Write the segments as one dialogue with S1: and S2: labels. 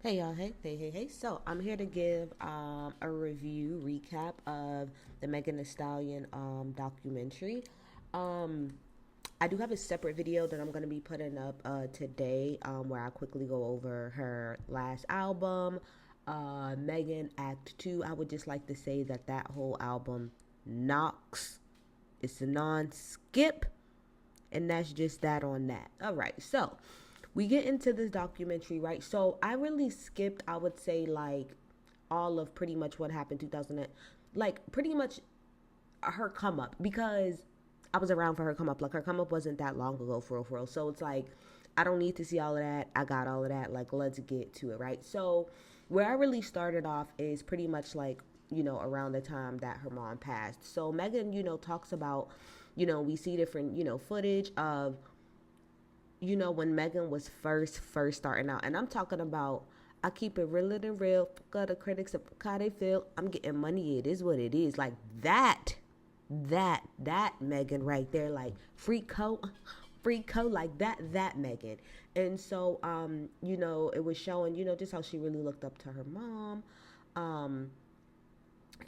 S1: Hey y'all, hey. So I'm here to give a review recap of the Megan Thee Stallion documentary. Um, I do have a separate video that I'm gonna be putting up today where I quickly go over her last album, Megan Act Two. I would just like to say that that whole album knocks. It's a non-skip, and that's just that on that. All right, so we get into this documentary, right? So I really skipped, I would say, like all of pretty much what happened 2000, like pretty much her come up because I was around for her come up. Like her come up wasn't that long ago, for real. So it's like I don't need to see all of that. I got all of that. Like let's get to it, right? So where I really started off is pretty much like around the time that her mom passed. So Megan, talks about, we see different, footage of, when Megan was first starting out. And I'm talking about, I keep it realer than real. Fuck the critics of how they feel. I'm getting money. It is what it is. Like that Megan right there. Like free coat like that Megan. And so, it was showing, just how she really looked up to her mom. Um,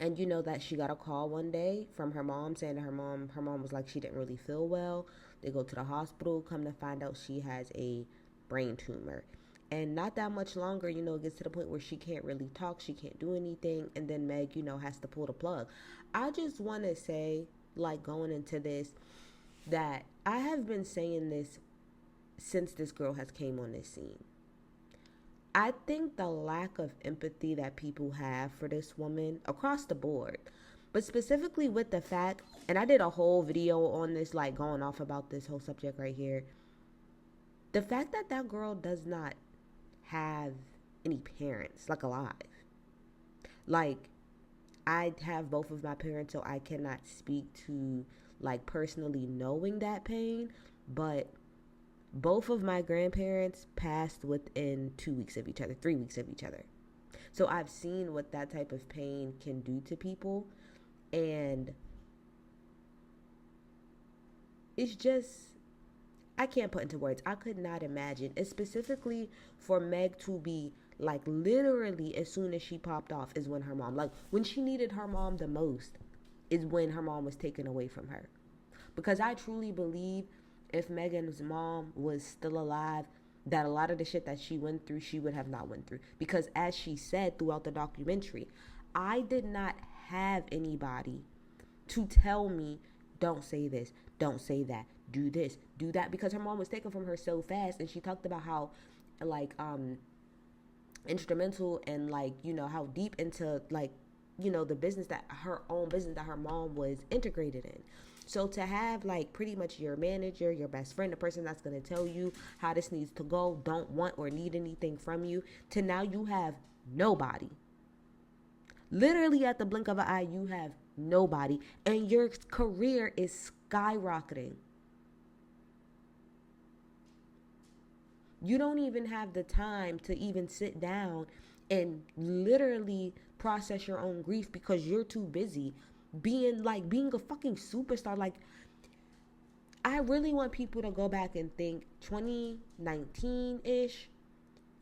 S1: and that she got a call one day from her mom saying that her mom was like she didn't really feel well. They go to the hospital, come to find out she has a brain tumor. And not that much longer, it gets to the point where she can't really talk, she can't do anything, and then Meg, has to pull the plug. I just want to say, like, going into this, that I have been saying this since this girl has came on this scene. I think the lack of empathy that people have for this woman across the board, but specifically with the fact, and I did a whole video on this, like going off about this whole subject right here, the fact that that girl does not have any parents, like alive. Like, I have both of my parents, so I cannot speak to like personally knowing that pain, but both of my grandparents passed within 2 weeks of each other, 3 weeks of each other. So I've seen what that type of pain can do to people. And it's just, I can't put into words. I could not imagine. It's specifically for Meg to be like literally as soon as she popped off is when her mom, like when she needed her mom the most, is when her mom was taken away from her. Because I truly believe if Megan's mom was still alive, that a lot of the shit that she went through, she would have not went through. Because as she said throughout the documentary, I did not have anybody to tell me, don't say this, don't say that, do this, do that, because her mom was taken from her so fast. And she talked about how, like, instrumental and like, how deep into like, the business that her own business that her mom was integrated in. So to have like pretty much your manager, your best friend, the person that's going to tell you how this needs to go, don't want or need anything from you, to now you have nobody. Literally at the blink of an eye, you have nobody, and your career is skyrocketing. You don't even have the time to even sit down and literally process your own grief because you're too busy being a fucking superstar. Like, I really want people to go back and think 2019-ish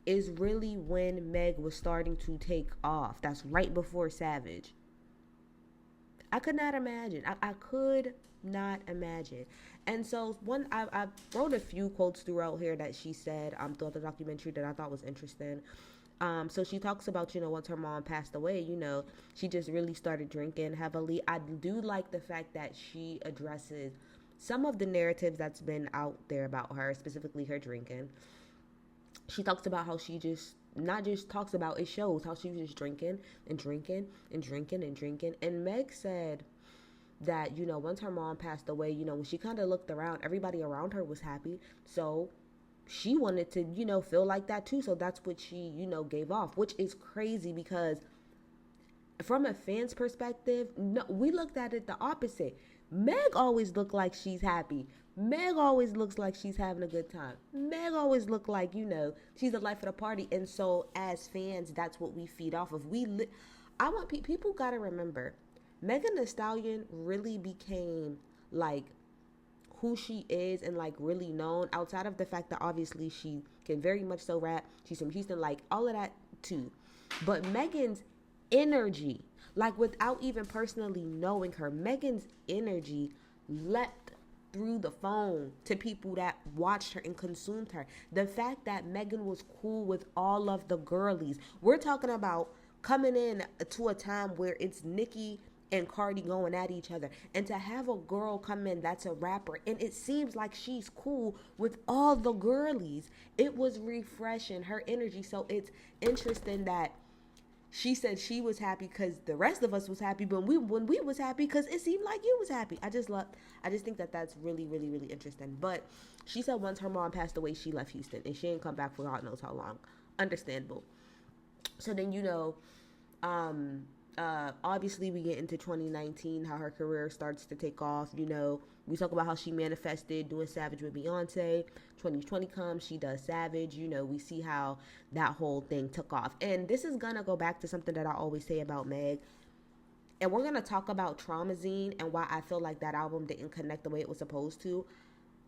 S1: is really when Meg was starting to take off. That's right before Savage. I could not imagine. I could not imagine. And so I wrote a few quotes throughout here that she said throughout the documentary that I thought was interesting. So she talks about, once her mom passed away, she just really started drinking heavily. I do like the fact that she addresses some of the narratives that's been out there about her, specifically her drinking. She talks about how she just not just talks about, it shows how she was just drinking and drinking and drinking and drinking. And Meg said that, once her mom passed away, when she kind of looked around, everybody around her was happy. So she wanted to, feel like that too. So that's what she, gave off, which is crazy because from a fan's perspective, no, we looked at it the opposite. Meg always looked like she's happy. Meg always looks like she's having a good time. Meg always looked like, she's the life of the party. And so as fans, that's what we feed off of. I want people got to remember, Megan Thee Stallion really became like who she is and like really known, outside of the fact that obviously she can very much so rap. She's from Houston, like all of that too. But Megan's energy, like without even personally knowing her, Megan's energy leapt through the phone to people that watched her and consumed her. The fact that Megan was cool with all of the girlies. We're talking about coming in to a time where it's Nicki and Cardi going at each other, and to have a girl come in that's a rapper and it seems like she's cool with all the girlies. It was refreshing, her energy. So it's interesting that she said she was happy because the rest of us was happy, but when we was happy because it seemed like you was happy. I just think that that's really, really, really interesting. But she said once her mom passed away, she left Houston and she ain't come back for God knows how long. Understandable. So then, obviously we get into 2019, how her career starts to take off. We talk about how she manifested doing Savage with Beyonce. 2020 comes, she does Savage. We see how that whole thing took off. And this is gonna go back to something that I always say about Meg. And we're gonna talk about Traumazine and why I feel like that album didn't connect the way it was supposed to.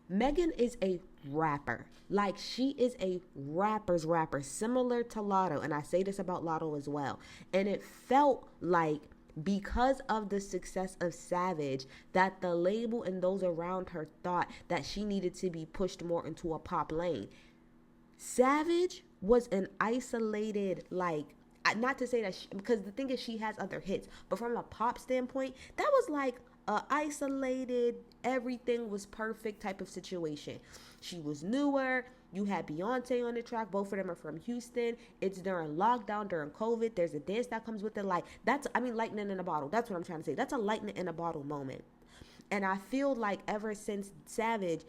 S1: Megan is a rapper. Like, she is a rapper's rapper, similar to Lotto. And I say this about Lotto as well. And it felt like because of the success of Savage, that the label and those around her thought that she needed to be pushed more into a pop lane. Savage was an isolated, like, not to say that because the thing is she has other hits, but from a pop standpoint, that was like a isolated, everything was perfect type of situation. She was newer. You had Beyonce on the track. Both of them are from Houston. It's during lockdown, during COVID. There's a dance that comes with it. Like, lightning in a bottle. That's what I'm trying to say. That's a lightning in a bottle moment. And I feel like ever since Savage,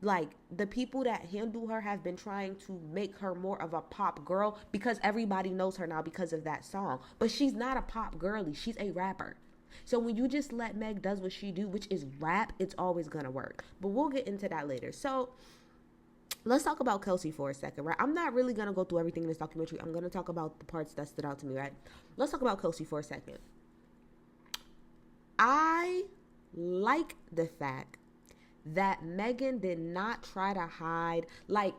S1: like, the people that handle her have been trying to make her more of a pop girl because everybody knows her now because of that song. But she's not a pop girly. She's a rapper. So when you just let Meg does what she do, which is rap, it's always going to work. But we'll get into that later. So let's talk about Kelsey for a second, right? I'm not really going to go through everything in this documentary. I'm going to talk about the parts that stood out to me, right? Let's talk about Kelsey for a second. I like the fact that Megan did not try to hide. Like,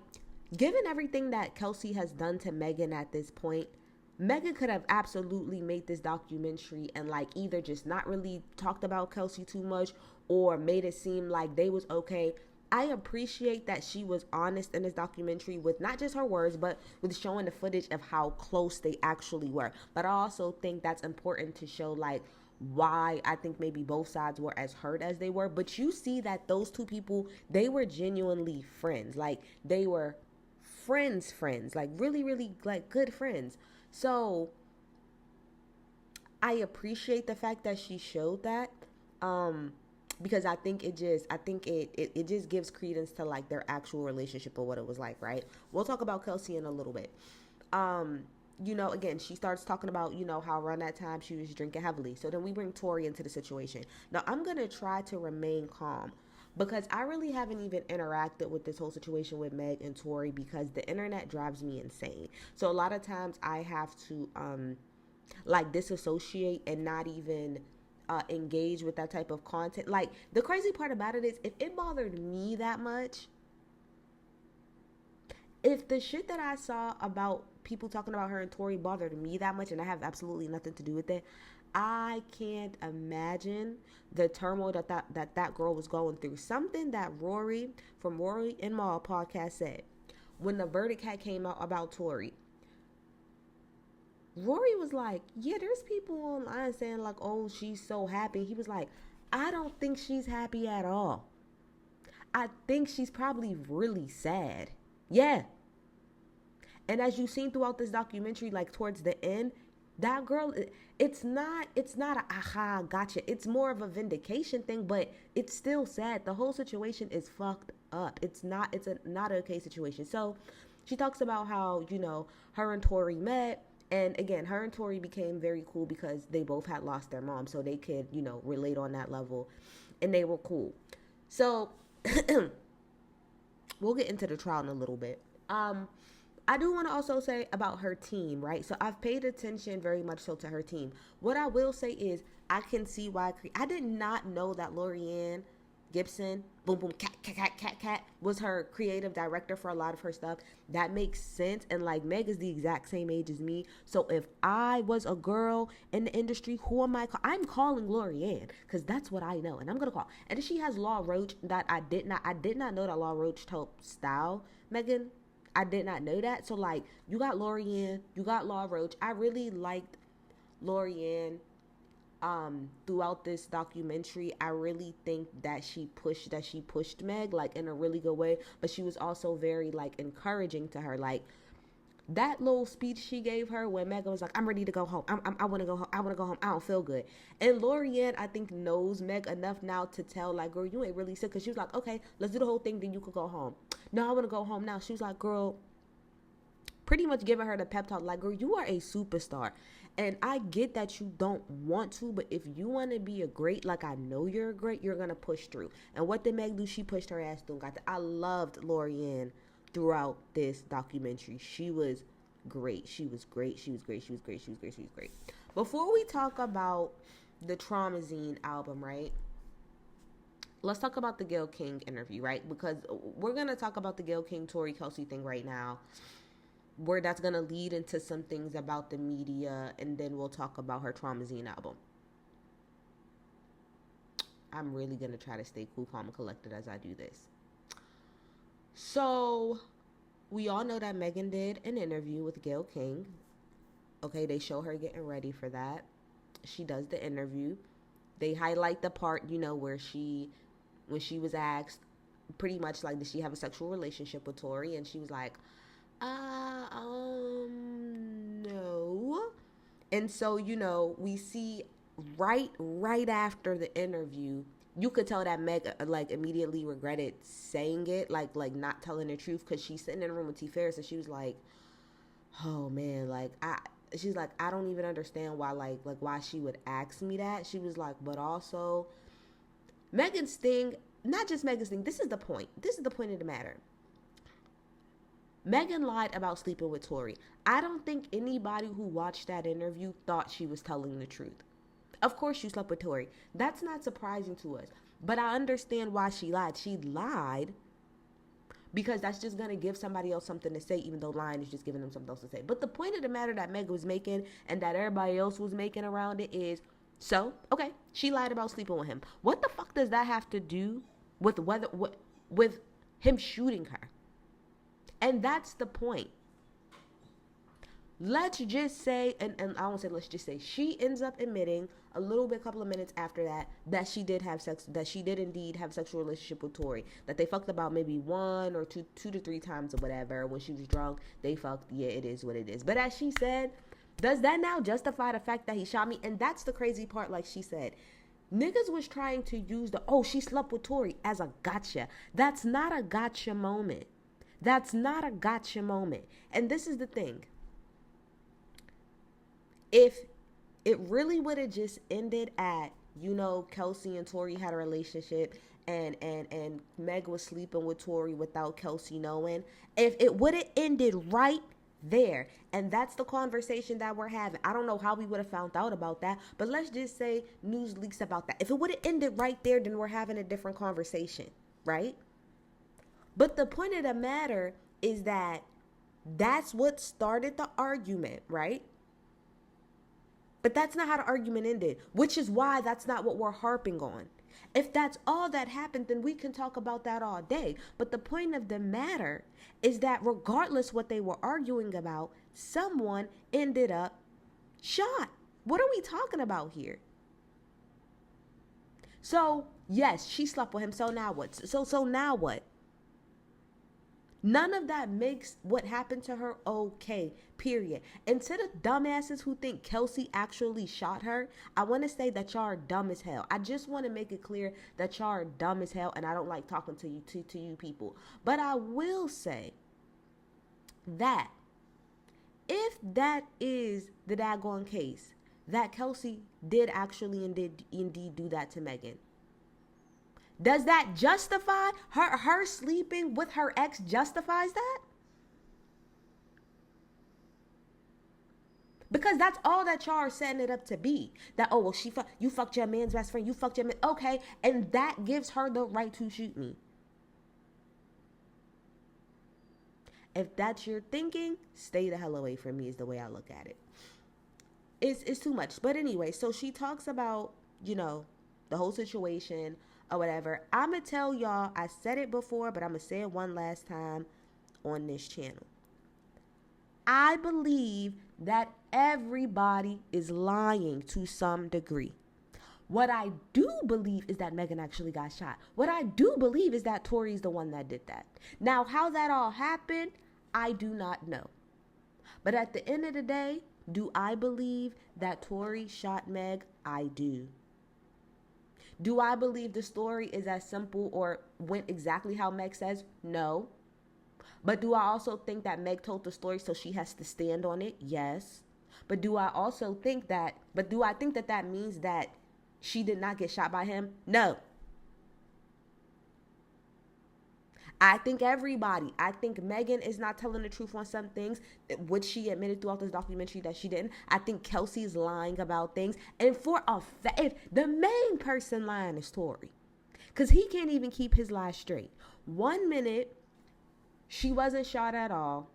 S1: given everything that Kelsey has done to Megan at this point, Megan could have absolutely made this documentary and like either just not really talked about Kelsey too much or made it seem like they was okay. I appreciate that she was honest in this documentary with not just her words, but with showing the footage of how close they actually were. But I also think that's important to show like why I think maybe both sides were as hurt as they were. But you see that those two people, they were genuinely friends. Like, they were friends, like really, really like good friends. So I appreciate the fact that she showed that, because I think it just gives credence to like their actual relationship or what it was like, right? We'll talk about Kelsey in a little bit. Again, she starts talking about, how around that time she was drinking heavily. So then we bring Tori into the situation. Now I'm going to try to remain calm because I really haven't even interacted with this whole situation with Meg and Tori because the internet drives me insane. So a lot of times I have to disassociate and not even engage with that type of content. Like, the crazy part about it is if it bothered me that much, if the shit that I saw about people talking about her and Tori bothered me that much and I have absolutely nothing to do with it, I can't imagine the turmoil that girl was going through. Something that Rory from Rory and Maul podcast said when the verdict had came out about Tori. Rory was like, yeah, there's people online saying like, oh, she's so happy. He was like, I don't think she's happy at all. I think she's probably really sad. Yeah. And as you've seen throughout this documentary, like towards the end, that girl, it's not a aha, gotcha. It's more of a vindication thing, but it's still sad. The whole situation is fucked up. It's not an okay situation. So she talks about how, her and Tori met. And again, her and Tori became very cool because they both had lost their mom. So they could, relate on that level. And they were cool. So we'll get into the trial in a little bit. I do want to also say about her team, right? So I've paid attention very much so to her team. What I will say is I can see why I did not know that Lorianne Gibson Boom Boom Cat was her creative director for a lot of her stuff. That makes sense. And like Meg is the exact same age as me. So if I was a girl in the industry, who am I? I'm calling Lorianne because that's what I know, and I'm gonna call. And then she has Law Roach that I did not know that Law Roach helped style Megan. I did not know that. So like you got Lorianne, you got Law Roach. I really liked Lorianne throughout this documentary. I really think that she pushed Meg like in a really good way, but she was also very like encouraging to her. Like that little speech she gave her when Megan was like, I'm ready to go home. I want to go home. I want to go home. I don't feel good. And Lorianne, I think, knows Meg enough now to tell, like, girl, you ain't really sick. Because she was like, okay, let's do the whole thing. Then you could go home. No, I want to go home now. She was like, girl, pretty much giving her the pep talk. Like, girl, you are a superstar. And I get that you don't want to, but if you want to be a great, like I know you're a great, you're going to push through. And what did Meg do? She pushed her ass through. I loved Lorianne throughout this documentary. She was great. She was great. She was great. She was great. She was great. She was great. Before we talk about the Traumazine album, right? Let's talk about the Gayle King interview, right? Because we're going to talk about the Gayle King, Tori Kelsey thing right now, where that's going to lead into some things about the media, and then we'll talk about her Traumazine album. I'm really going to try to stay cool, calm, and collected as I do this. So, we all know that Megan did an interview with Gayle King. Okay, they show her getting ready for that. She does the interview. They highlight the part, you know, where when she was asked, pretty much like, did she have a sexual relationship with Tori? And she was like, no. And so, you know, we see right after the interview, you could tell that Meg like immediately regretted saying it, like not telling the truth, because she's sitting in a room with T. Ferris and she was like, oh man, like she's like, I don't even understand why why she would ask me that. She was like, but also Megan's thing, not just Megan's thing, this is the point. This is the point of the matter. Megan lied about sleeping with Tori. I don't think anybody who watched that interview thought she was telling the truth. Of course you slept with Tori. That's not surprising to us. But I understand why she lied. She lied because that's just going to give somebody else something to say, even though lying is just giving them something else to say. But the point of the matter that Meg was making and that everybody else was making around it is, so, okay, she lied about sleeping with him. What the fuck does that have to do with with him shooting her? And that's the point. Let's just say, and I don't say let's just say, she ends up admitting a couple of minutes after that she did indeed have a sexual relationship with Tori. That they fucked about maybe 1 or 2 to 3 times or whatever. When she was drunk, they fucked. Yeah, it is what it is. But as she said, does that now justify the fact that he shot me? And that's the crazy part, like she said. Niggas was trying to use she slept with Tori as a gotcha. That's not a gotcha moment. That's not a gotcha moment. And this is the thing. If it really would have just ended at, you know, Kelsey and Tori had a relationship and Meg was sleeping with Tori without Kelsey knowing, if it would have ended right there, and that's the conversation that we're having. I don't know how we would have found out about that, but let's just say news leaks about that. If it would have ended right there, then we're having a different conversation, right? But the point of the matter is that that's what started the argument, right? But that's not how the argument ended, which is why that's not what we're harping on. If that's all that happened, then we can talk about that all day. But the point of the matter is that regardless what they were arguing about, someone ended up shot. What are we talking about here? So, yes, she slept with him. So now what? So now what? None of that makes what happened to her okay, period. And to the dumbasses who think Kelsey actually shot her, I want to say that y'all are dumb as hell. I just want to make it clear that y'all are dumb as hell, and I don't like talking to you people. But I will say that if that is the daggone case, that Kelsey did actually indeed do that to Megan, does that justify her sleeping with her ex? Justifies that? Because that's all that y'all are setting it up to be. That, oh, well, you fucked your man's best friend. You fucked your man. Okay. And that gives her the right to shoot me. If that's your thinking, stay the hell away from me is the way I look at it. It's too much. But anyway, so she talks about, the whole situation or whatever. I'm going to tell y'all, I said it before, but I'm going to say it one last time on this channel. I believe that everybody is lying to some degree. What I do believe is that Megan actually got shot. What I do believe is that Tory's the one that did that. Now, how that all happened, I do not know. But at the end of the day, do I believe that Tory shot Meg? I do. Do I believe the story is as simple or went exactly how Meg says? No. But do I also think that Meg told the story so she has to stand on it? Yes. But do I think that means that she did not get shot by him? No. I think Megan is not telling the truth on some things, which she admitted throughout this documentary that she didn't. I think Kelsey's lying about things. And for a fact, the main person lying is Tory. Because he can't even keep his lies straight. 1 minute, she wasn't shot at all.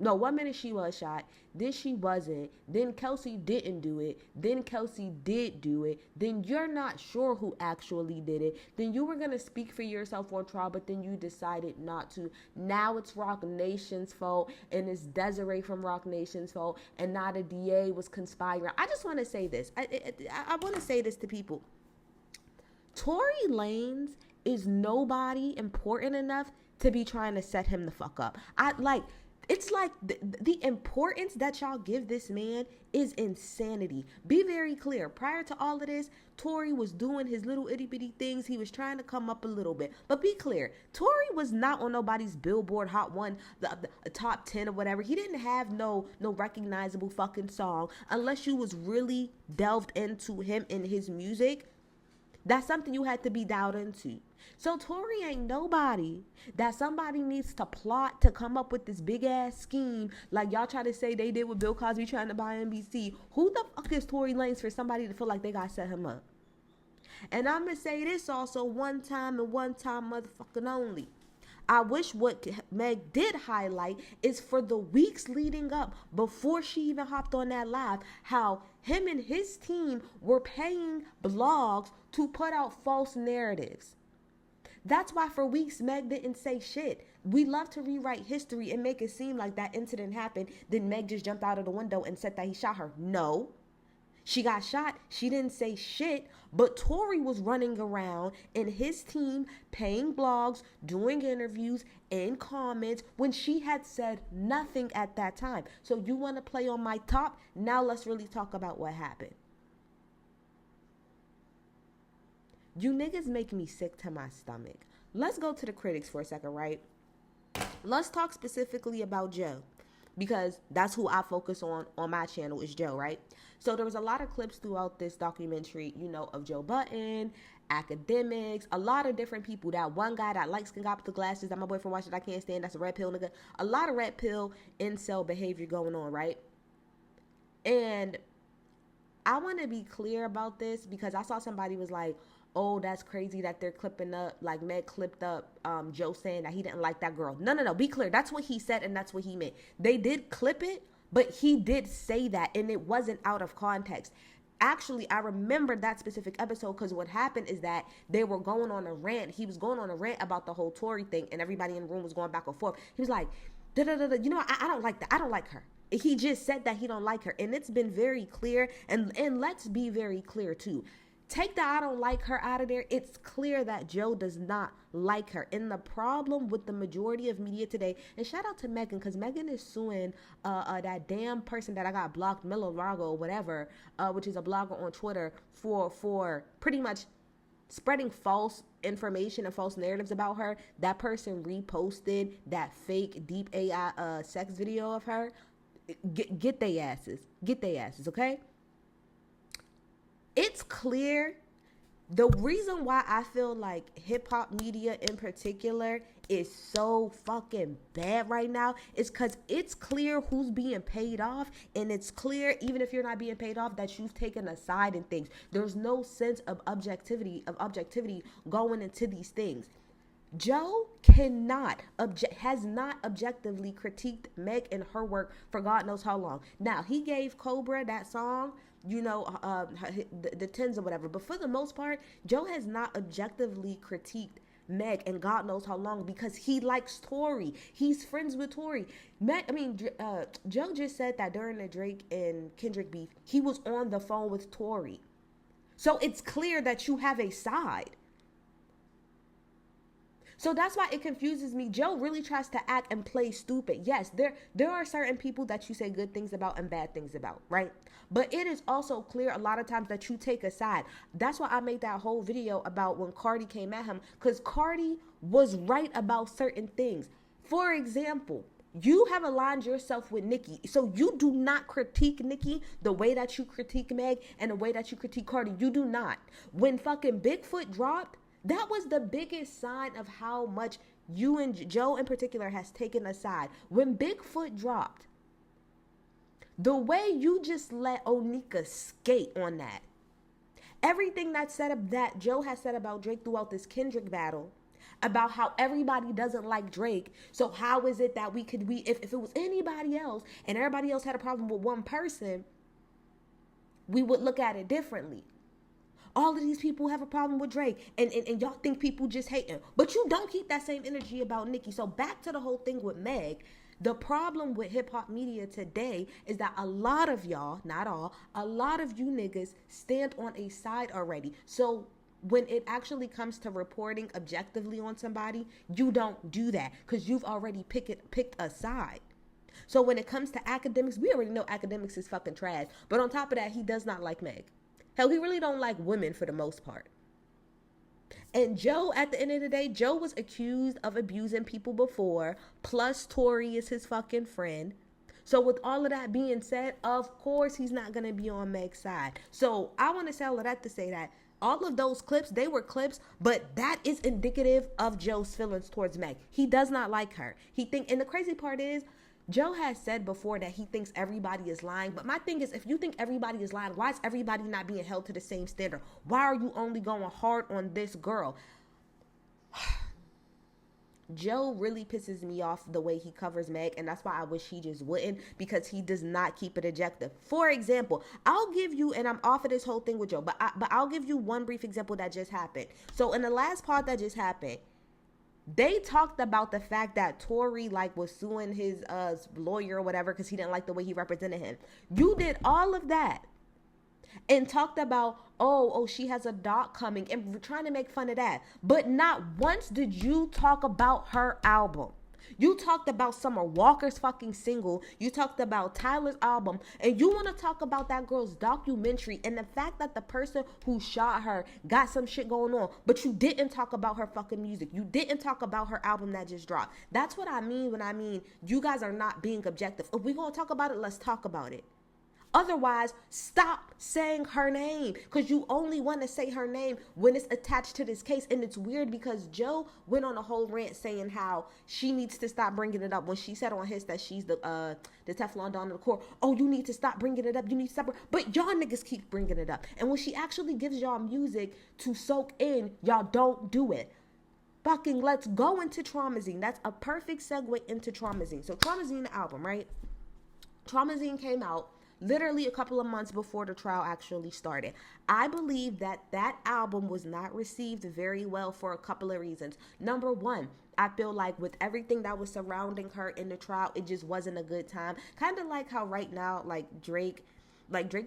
S1: No, 1 minute she was shot. Then she wasn't. Then Kelsey didn't do it. Then Kelsey did do it. Then you're not sure who actually did it. Then you were going to speak for yourself on trial, but then you decided not to. Now it's Rock Nation's fault, and it's Desiree from Rock Nation's fault, and now the DA was conspiring. I just want to say this. I want to say this to people. Tory Lanez is nobody important enough to be trying to set him the fuck up. It's like the importance that y'all give this man is insanity. Be very clear. Prior to all of this, Tory was doing his little itty bitty things. He was trying to come up a little bit. But be clear, Tory was not on nobody's Billboard Hot 1, the top 10 or whatever. He didn't have no recognizable fucking song unless you was really delved into him and his music. That's something you had to be dialed into. So Tory ain't nobody that somebody needs to plot to come up with this big ass scheme like y'all try to say they did with Bill Cosby trying to buy NBC. Who the fuck is Tory Lanez for somebody to feel like they gotta set him up? And I'm gonna say this also one time and one time motherfucking only. I wish what Meg did highlight is for the weeks leading up before she even hopped on that live, how him and his team were paying blogs to put out false narratives. That's why for weeks Meg didn't say shit. We love to rewrite history and make it seem like that incident happened. Then Meg just jumped out of the window and said that he shot her. No. She got shot. She didn't say shit. But Tory was running around and his team paying blogs, doing interviews and comments when she had said nothing at that time. So you want to play on my top? Now let's really talk about what happened. You niggas make me sick to my stomach. Let's go to the critics for a second, right? Let's talk specifically about Joe, because that's who I focus on my channel is Joe, right? So there was a lot of clips throughout this documentary, of Joe Budden, academics, a lot of different people. That one guy that likes skin guy with the glasses that my boyfriend watches I can't stand, that's a red pill nigga. A lot of red pill incel behavior going on, right? And I want to be clear about this because I saw somebody was like, oh, that's crazy that they're clipping up, like Meg clipped up Joe saying that he didn't like that girl. No, be clear. That's what he said and that's what he meant. They did clip it, but he did say that and it wasn't out of context. Actually, I remember that specific episode because what happened is that they were going on a rant. He was going on a rant about the whole Tory thing and everybody in the room was going back and forth. He was like, I don't like that. I don't like her. He just said that he don't like her. And it's been very clear. And let's be very clear too. Take the I don't like her out of there. It's clear that Joe does not like her. And the problem with the majority of media today, and shout out to Megan, because Megan is suing that damn person that I got blocked, Miller Largo or whatever, which is a blogger on Twitter, for pretty much spreading false information and false narratives about her. That person reposted that fake deep AI sex video of her. Get they asses. Get they asses, okay? It's clear. The reason why I feel like hip hop media in particular is so fucking bad right now is because it's clear who's being paid off, and it's clear, even if you're not being paid off, that you've taken a side in things. There's no sense of objectivity going into these things. Joe has not objectively critiqued Meg and her work for God knows how long. Now, he gave Cobra that song, the tens or whatever. But for the most part, Joe has not objectively critiqued Meg and God knows how long because he likes Tory. He's friends with Tory. Joe just said that during the Drake and Kendrick beef, he was on the phone with Tory. So it's clear that you have a side. So that's why it confuses me. Joe really tries to act and play stupid. Yes, there are certain people that you say good things about and bad things about, right? But it is also clear a lot of times that you take a side. That's why I made that whole video about when Cardi came at him, because Cardi was right about certain things. For example, you have aligned yourself with Nicki. So you do not critique Nicki the way that you critique Meg and the way that you critique Cardi. You do not. When fucking Bigfoot dropped, that was the biggest sign of how much you and Joe in particular has taken a side. When Bigfoot dropped, the way you just let Onika skate on that, everything that Joe has said about Drake throughout this Kendrick battle, about how everybody doesn't like Drake. So how is it that if it was anybody else and everybody else had a problem with one person, we would look at it differently. All of these people have a problem with Drake, and y'all think people just hate him. But you don't keep that same energy about Nicki. So back to the whole thing with Meg. The problem with hip-hop media today is that a lot of y'all, not all, a lot of you niggas stand on a side already. So when it actually comes to reporting objectively on somebody, you don't do that because you've already picked a side. So when it comes to academics, we already know academics is fucking trash. But on top of that, he does not like Meg. Hell, he really don't like women for the most part. And Joe, at the end of the day, Joe was accused of abusing people before. Plus, Tory is his fucking friend. So with all of that being said, of course, he's not going to be on Meg's side. So I want to say all of that to say that all of those clips, they were clips, but that is indicative of Joe's feelings towards Meg. He does not like her. And the crazy part is, Joe has said before that he thinks everybody is lying. But my thing is, if you think everybody is lying, why is everybody not being held to the same standard? Why are you only going hard on this girl? Joe really pisses me off the way he covers Meg, and that's why I wish he just wouldn't, because he does not keep it objective. For example, I'll give you, and I'm off of this whole thing with Joe, but I'll give you one brief example that just happened. So in the last part that just happened, they talked about the fact that Tory was suing his lawyer or whatever because he didn't like the way he represented him. You did all of that and talked about, oh, she has a doc coming and trying to make fun of that. But not once did you talk about her album. You talked about Summer Walker's fucking single. You talked about Tyler's album. And you want to talk about that girl's documentary and the fact that the person who shot her got some shit going on. But you didn't talk about her fucking music. You didn't talk about her album that just dropped. That's what I mean when I mean you guys are not being objective. If we're going to talk about it, let's talk about it. Otherwise, stop saying her name, because you only want to say her name when it's attached to this case. And it's weird because Joe went on a whole rant saying how she needs to stop bringing it up when she said on his that she's the Teflon Don of the court. Oh, you need to stop bringing it up. You need to stop. But y'all niggas keep bringing it up. And when she actually gives y'all music to soak in, y'all don't do it. Fucking let's go into Traumazine. That's a perfect segue into Traumazine. So Traumazine, the album, right? Traumazine came out literally a couple of months before the trial actually started. I believe that album was not received very well for a couple of reasons. Number one, I feel like with everything that was surrounding her in the trial, it just wasn't a good time. Kind of like how right now, Drake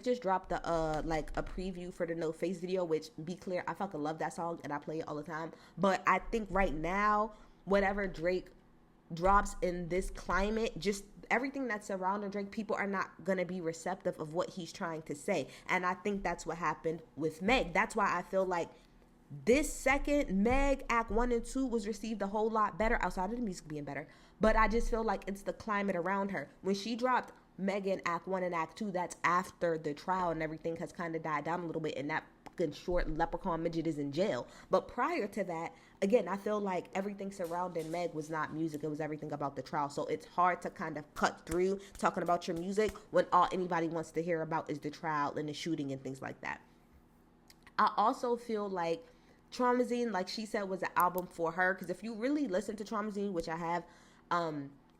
S1: just dropped a preview for the No Face video, which, be clear, I fucking love that song and I play it all the time. But I think right now, whatever Drake drops in this climate, just everything that's surrounding Drake, people are not going to be receptive of what he's trying to say. And I think that's what happened with Meg. That's why I feel like this second Meg Act 1 and 2 was received a whole lot better outside of the music being better. But I just feel like it's the climate around her. When she dropped Megan Act 1 and Act 2, that's after the trial and everything has kind of died down a little bit. And that fucking short leprechaun midget is in jail. But prior to that, again, I feel like everything surrounding Meg was not music. It was everything about the trial. So it's hard to kind of cut through talking about your music when all anybody wants to hear about is the trial and the shooting and things like that. I also feel like Traumazine, like she said, was an album for her. Because if you really listen to Traumazine, which I have,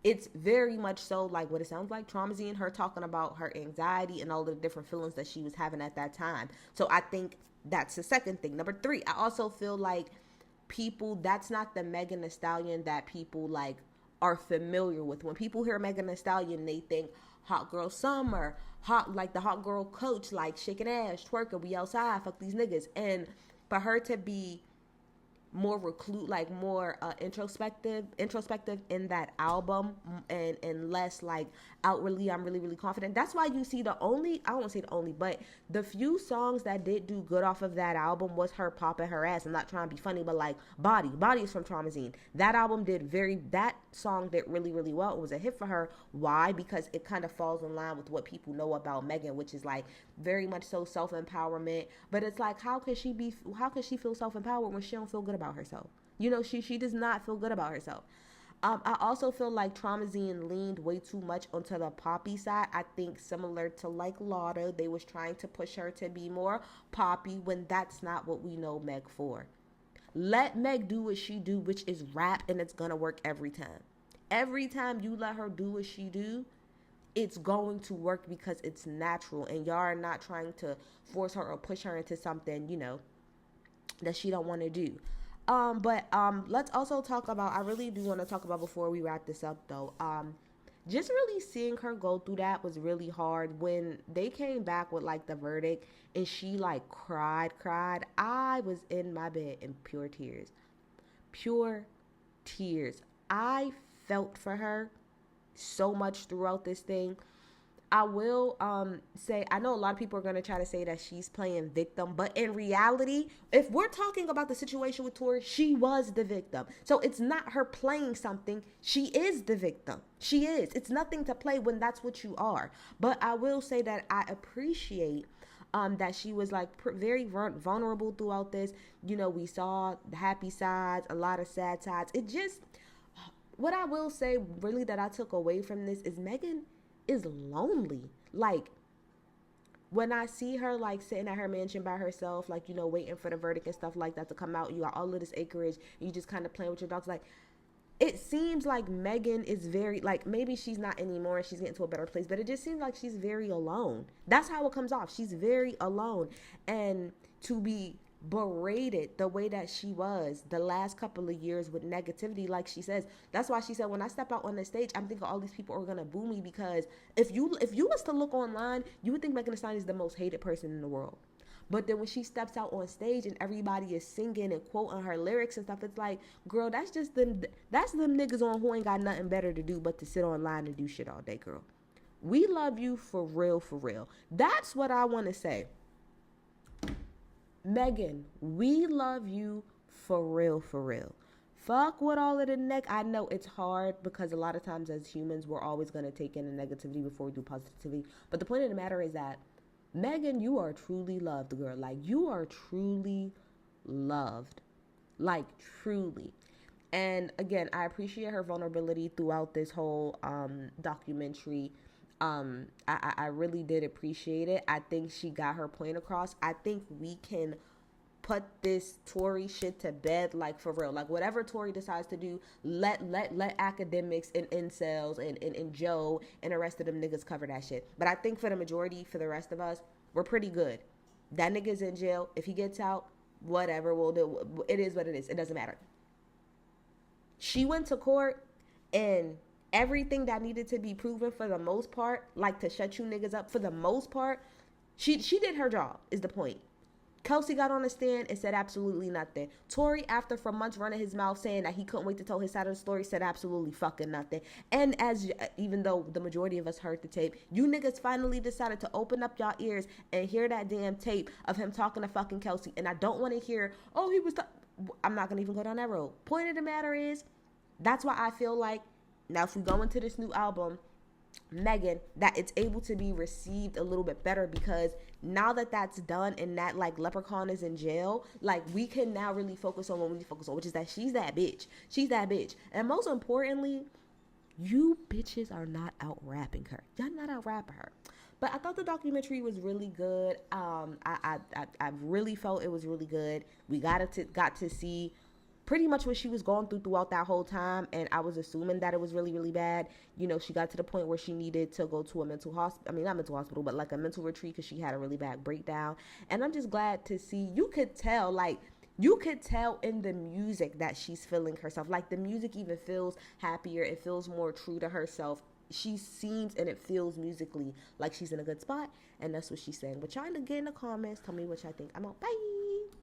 S1: it's very much so like what it sounds like. Traumazine, her talking about her anxiety and all the different feelings that she was having at that time. So I think that's the second thing. Number 3, I also feel like people, that's not the Megan Thee Stallion that people like are familiar with. When people hear Megan Thee Stallion, they think hot girl summer, hot, like the hot girl coach, like shaking ass, twerking, we outside, fuck these niggas. And for her to be more like more introspective in that album, and less like outwardly I'm really confident. That's why you see I don't want to say the only, but the few songs that did do good off of that album was her popping her ass. I'm not trying to be funny, but like Body is from Traumazine. That song did really well. It was a hit for her. Why? Because it kind of falls in line with what people know about Megan, which is like very much so self-empowerment. But it's like, how can she feel self-empowered when she don't feel good about herself? You know, she does not feel good about herself. I also feel like Traumazine leaned way too much onto the poppy side. I think similar to like Lauda, they was trying to push her to be more poppy when that's not what we know Meg for. Let Meg do what she do, which is rap, and it's gonna work every time. Every time you let her do what she do, it's going to work because it's natural, and y'all are not trying to force her or push her into something, you know, that she don't want to do. But let's also talk about, I really do want to talk about before we wrap this up though, just really seeing her go through that was really hard. When they came back with like the verdict and she like cried, I was in my bed in pure tears. I felt for her so much throughout this thing. I will say, I know a lot of people are going to try to say that she's playing victim, but in reality, if we're talking about the situation with Tori, she was the victim. So it's not her playing something. She is the victim. She is. It's nothing to play when that's what you are. But I will say that I appreciate that she was like very vulnerable throughout this. You know, we saw the happy sides, a lot of sad sides. It just, what I will say really that I took away from this is Megan is lonely. Like, when I see her like sitting at her mansion by herself, like, you know, waiting for the verdict and stuff like that to come out, you got all of this acreage, you just kind of playing with your dogs, like, it seems like Megan is very, like, maybe she's not anymore, she's getting to a better place, but it just seems like she's very alone. That's how it comes off. She's very alone. And to be berated the way that she was the last couple of years with negativity, like she says, that's why she said, when I step out on the stage, I'm thinking all these people are gonna boo me, because if you was to look online, you would think Megan Thee Stallion is the most hated person in the world. But then when she steps out on stage and everybody is singing and quoting her lyrics and stuff, it's like, girl, that's them niggas on who ain't got nothing better to do but to sit online and do shit all day, girl. We love you for real, for real. That's what I want to say. Megan, we love you for real, for real. Fuck with all of the I know it's hard because a lot of times as humans, we're always going to take in the negativity before we do positivity. But the point of the matter is that, Megan, you are truly loved, girl. Like, you are truly loved. Like, truly. And again, I appreciate her vulnerability throughout this whole documentary. I really did appreciate it. I think she got her point across. I think we can put this Tory shit to bed, like, for real. Like, whatever Tory decides to do, let academics and incels and Joe and the rest of them niggas cover that shit. But I think for the majority, for the rest of us, we're pretty good. That nigga's in jail. If he gets out, whatever, we'll do. It is what it is. It doesn't matter. She went to court, and everything that needed to be proven, for the most part, like to shut you niggas up, for the most part, she did her job, is the point. Kelsey got on the stand and said absolutely nothing. Tory, after for months running his mouth saying that he couldn't wait to tell his side of the story, said absolutely fucking nothing. And even though the majority of us heard the tape, you niggas finally decided to open up y'all ears and hear that damn tape of him talking to fucking Kelsey. And I don't want to hear, oh, he was, I'm not going to even go down that road. Point of the matter is, that's why I feel like, now if we go into this new album, Megan, that it's able to be received a little bit better, because now that that's done and that like leprechaun is in jail, like we can now really focus on what we need to focus on, which is that she's that bitch. She's that bitch. And most importantly, you bitches are not out rapping her. Y'all not out rapping her. But I thought the documentary was really good. I really felt it was really good. We got to see pretty much what she was going through throughout that whole time, and I was assuming that it was really, really bad. You know, she got to the point where she needed to go to a mental hospital. I mean, not mental hospital, but like a mental retreat, because she had a really bad breakdown. And I'm just glad to see, you could tell in the music that she's feeling herself. Like the music even feels happier. It feels more true to herself. She seems and it feels musically like she's in a good spot. And that's what she's saying. But y'all to get in the comments. Tell me what y'all think. I'm out. Bye.